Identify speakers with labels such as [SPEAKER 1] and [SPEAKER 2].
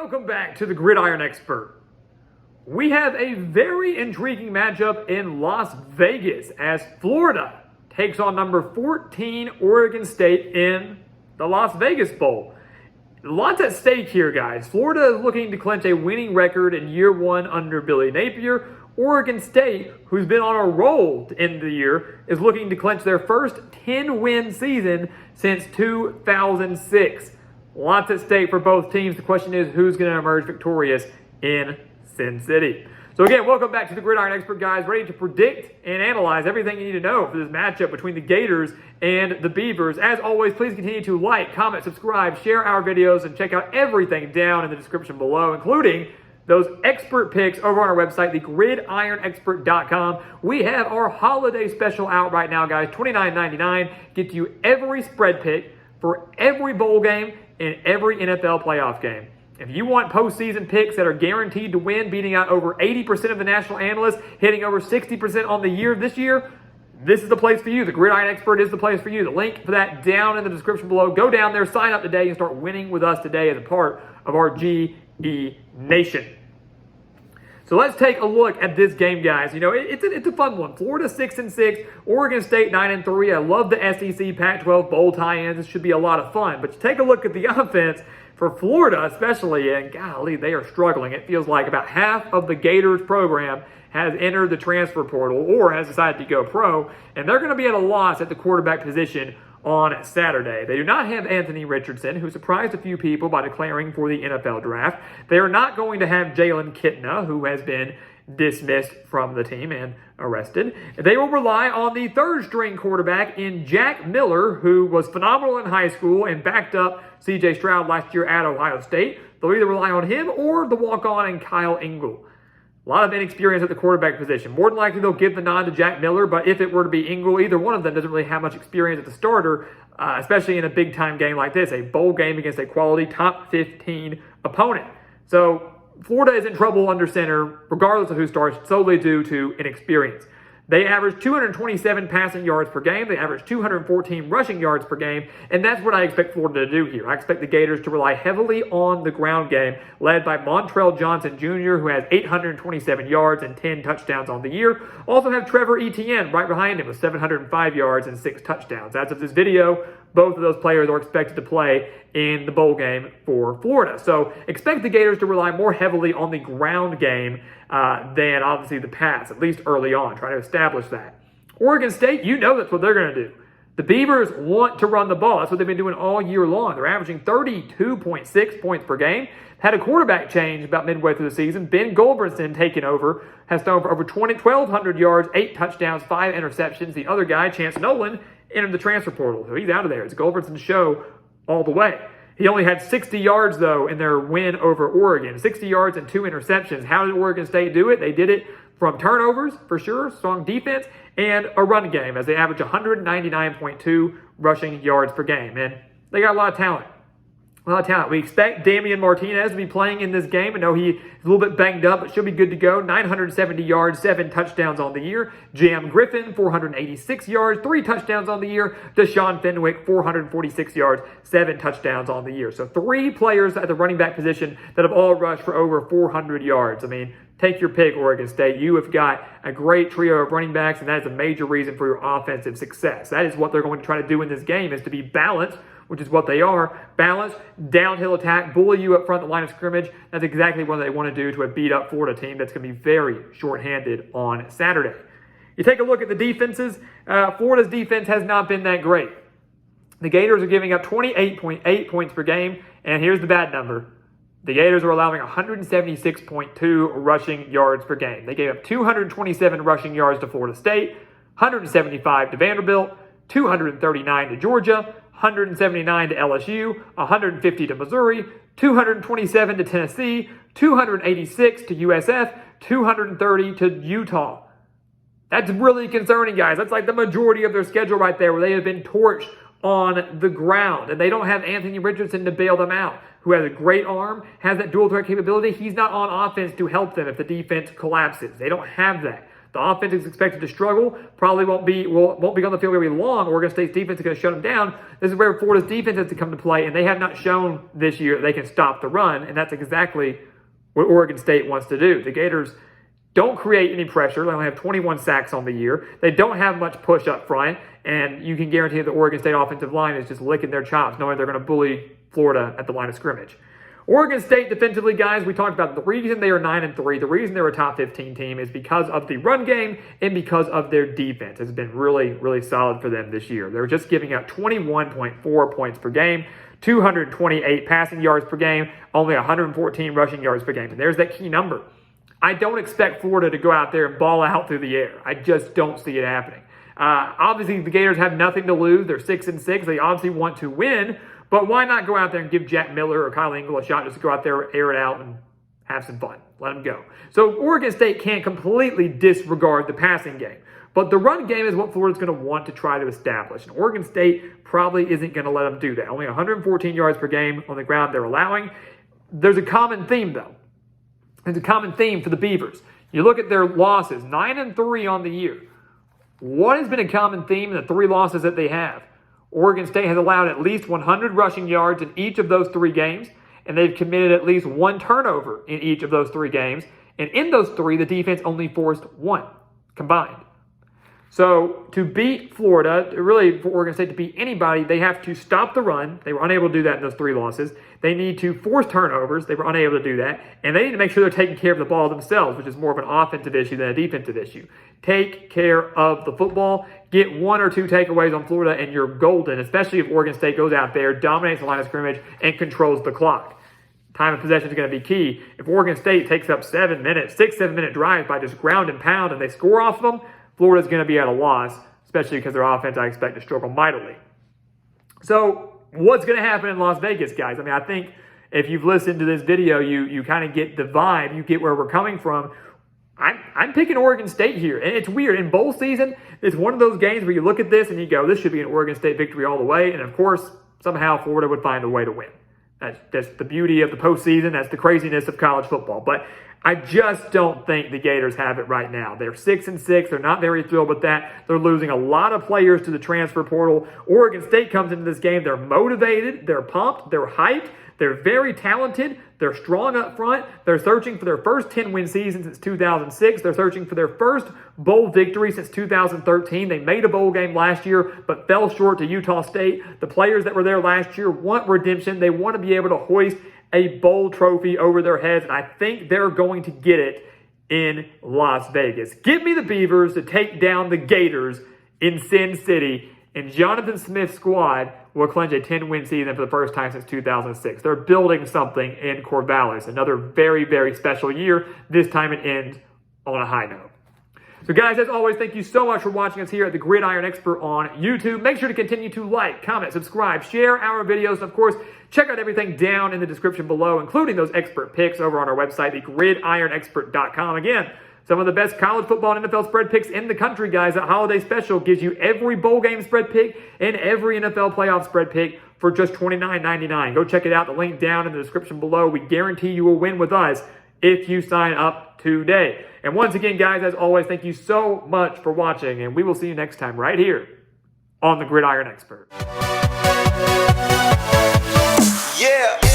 [SPEAKER 1] welcome back to the Gridiron Expert. We have a very intriguing matchup in Las Vegas as Florida takes on number 14 Oregon State in the Las Vegas Bowl. Lots at stake here, guys. Florida is looking to clinch a winning record in year one under Billy Napier. Oregon State, who's been on a roll to end the year, is looking to clinch their first 10-win season since 2006. Lots at stake for both teams. The question is, who's going to emerge victorious in Sin City? So again, welcome back to the Gridiron Expert, guys. Ready to predict and analyze everything you need to know for this matchup between the Gators and the Beavers. As always, please continue to like, comment, subscribe, share our videos, and check out everything down in the description below, including those expert picks over on our website, thegridironexpert.com. We have our holiday special out right now, guys. $29.99 gets you every spread pick for every bowl game and every NFL playoff game. If you want postseason picks that are guaranteed to win, beating out over 80% of the national analysts, hitting over 60% on the year this year, this is the place for you. The Gridiron Expert is the place for you. The link for that down in the description below. Go down there, sign up today, and start winning with us today as a part of our GE Nation. So let's take a look at this game, guys. You know, it's a fun one. Florida 6-6, Oregon State 9-3. I love the SEC Pac-12 bowl tie-ins. This should be a lot of fun. But you take a look at the offense for Florida, especially, and golly, they are struggling. It feels like about half of the Gators program has entered the transfer portal or has decided to go pro, and they're going to be at a loss at the quarterback position on Saturday. They do not have Anthony Richardson, who surprised a few people by declaring for the NFL draft. They are not going to have Jalen Kitna, who has been dismissed from the team and arrested. They will rely on the third-string quarterback in Jack Miller, who was phenomenal in high school and backed up C.J. Stroud last year at Ohio State. They'll either rely on him or the walk-on and Kyle Engel. A lot of inexperience at the quarterback position. More than likely, they'll give the nod to Jack Miller, but if it were to be Engel, either one of them doesn't really have much experience at the starter, especially in a big-time game like this, a bowl game against a quality top 15 opponent. So Florida is in trouble under center, regardless of who starts, solely due to inexperience. They average 227 passing yards per game. They average 214 rushing yards per game, and that's what I expect Florida to do here. I expect the Gators to rely heavily on the ground game, led by Montrell Johnson Jr., who has 827 yards and 10 touchdowns on the year. Also have Trevor Etienne right behind him with 705 yards and 6 touchdowns. As of this video, both of those players are expected to play in the bowl game for Florida. So expect the Gators to rely more heavily on the ground game than obviously the pass, at least early on, trying to establish that. Oregon State, you know that's what they're going to do. The Beavers want to run the ball. That's what they've been doing all year long. They're averaging 32.6 points per game. Had a quarterback change about midway through the season. Ben Goldbrinson taking over, has thrown for over 1,200 yards, 8 touchdowns, 5 interceptions. The other guy, Chance Nolan, entered the transfer portal. So he's out of there. It's Goldbrinson's show all the way. He only had 60 yards, though, in their win over Oregon. 60 yards and 2 interceptions. How did Oregon State do it? They did it from turnovers, for sure, strong defense, and a run game, as they average 199.2 rushing yards per game. And they got a lot of talent. A lot of talent. We expect Damian Martinez to be playing in this game. I know he is a little bit banged up, but should be good to go. 970 yards, 7 touchdowns on the year. Jam Griffin, 486 yards, 3 touchdowns on the year. Deshaun Fenwick, 446 yards, 7 touchdowns on the year. So 3 players at the running back position that have all rushed for over 400 yards. I mean, take your pick, Oregon State. You have got a great trio of running backs, and that is a major reason for your offensive success. That is what they're going to try to do in this game, is to be balanced, which is what they are. Balanced, downhill attack, bully you up front of the line of scrimmage. That's exactly what they want to do to a beat-up Florida team that's going to be very short-handed on Saturday. You take a look at the defenses. Florida's defense has not been that great. The Gators are giving up 28.8 points per game, and here's the bad number. The Gators are allowing 176.2 rushing yards per game. They gave up 227 rushing yards to Florida State, 175 to Vanderbilt, 239 to Georgia, 179 to LSU, 150 to Missouri, 227 to Tennessee, 286 to USF, 230 to Utah. That's really concerning, guys. That's like the majority of their schedule right there, where they have been torched on the ground. And they don't have Anthony Richardson to bail them out, who has a great arm, has that dual threat capability. He's not on offense to help them if the defense collapses. They don't have that. The offense is expected to struggle, probably won't be on the field very long. Oregon State's defense is going to shut them down. This is where Florida's defense has to come to play, and they have not shown this year that they can stop the run, and that's exactly what Oregon State wants to do. The Gators don't create any pressure. They only have 21 sacks on the year. They don't have much push up front, and you can guarantee the Oregon State offensive line is just licking their chops, knowing they're going to bully Florida at the line of scrimmage. Oregon State defensively, guys, we talked about the reason they are 9-3, the reason they're a top 15 team is because of the run game and because of their defense. It's been really, really solid for them this year. They're just giving up 21.4 points per game, 228 passing yards per game, only 114 rushing yards per game. And there's that key number. I don't expect Florida to go out there and ball out through the air. I just don't see it happening. Obviously, the Gators have nothing to lose. They're 6-6. They obviously want to win. But why not go out there and give Jack Miller or Kyle Engel a shot just to go out there, air it out, and have some fun? Let them go. So Oregon State can't completely disregard the passing game. But the run game is what Florida's going to want to try to establish. And Oregon State probably isn't going to let them do that. Only 114 yards per game on the ground they're allowing. There's a common theme, though. There's a common theme for the Beavers. You look at their losses, 9-3 on the year. What has been a common theme in the 3 losses that they have? Oregon State has allowed at least 100 rushing yards in each of those 3 games, and they've committed at least 1 turnover in each of those 3 games. And in those 3, the defense only forced 1 combined. So to beat Florida, really for Oregon State to beat anybody, they have to stop the run. They were unable to do that in those 3 losses. They need to force turnovers. They were unable to do that. And they need to make sure they're taking care of the ball themselves, which is more of an offensive issue than a defensive issue. Take care of the football. Get 1 or 2 takeaways on Florida, and you're golden, especially if Oregon State goes out there, dominates the line of scrimmage, and controls the clock. Time of possession is going to be key. If Oregon State takes up 7 minutes, 6-7-minute drives by just ground and pound, and they score off of them, Florida's going to be at a loss, especially because their offense I expect to struggle mightily. So what's going to happen in Las Vegas, guys? I mean, I think if you've listened to this video, you kind of get the vibe, you get where we're coming from. I'm picking Oregon State here, and it's weird. In bowl season, it's one of those games where you look at this and you go, this should be an Oregon State victory all the way, and of course, somehow Florida would find a way to win. That's the beauty of the postseason. That's the craziness of college football. But I just don't think the Gators have it right now. They're 6-6. They're not very thrilled with that. They're losing a lot of players to the transfer portal. Oregon State comes into this game. They're motivated. They're pumped. They're hyped. They're very talented. They're strong up front. They're searching for their first 10-win season since 2006. They're searching for their first bowl victory since 2013. They made a bowl game last year, but fell short to Utah State. The players that were there last year want redemption. They want to be able to hoist a bowl trophy over their heads, and I think they're going to get it in Las Vegas. Give me the Beavers to take down the Gators in Sin City, and Jonathan Smith's squad will clinch a 10-win season for the first time since 2006. They're building something in Corvallis. Another very, very special year. This time it ends on a high note. So guys, as always, thank you so much for watching us here at the Gridiron Expert on YouTube. Make sure to continue to like, comment, subscribe, share our videos. And of course, check out everything down in the description below, including those expert picks over on our website, thegridironexpert.com. Again, some of the best college football and NFL spread picks in the country, guys. That holiday special gives you every bowl game spread pick and every NFL playoff spread pick for just $29.99. Go check it out. The link down in the description below. We guarantee you will win with us if you sign up today. And once again, guys, as always, thank you so much for watching, and we will see you next time right here on the Gridiron Expert.
[SPEAKER 2] Yeah.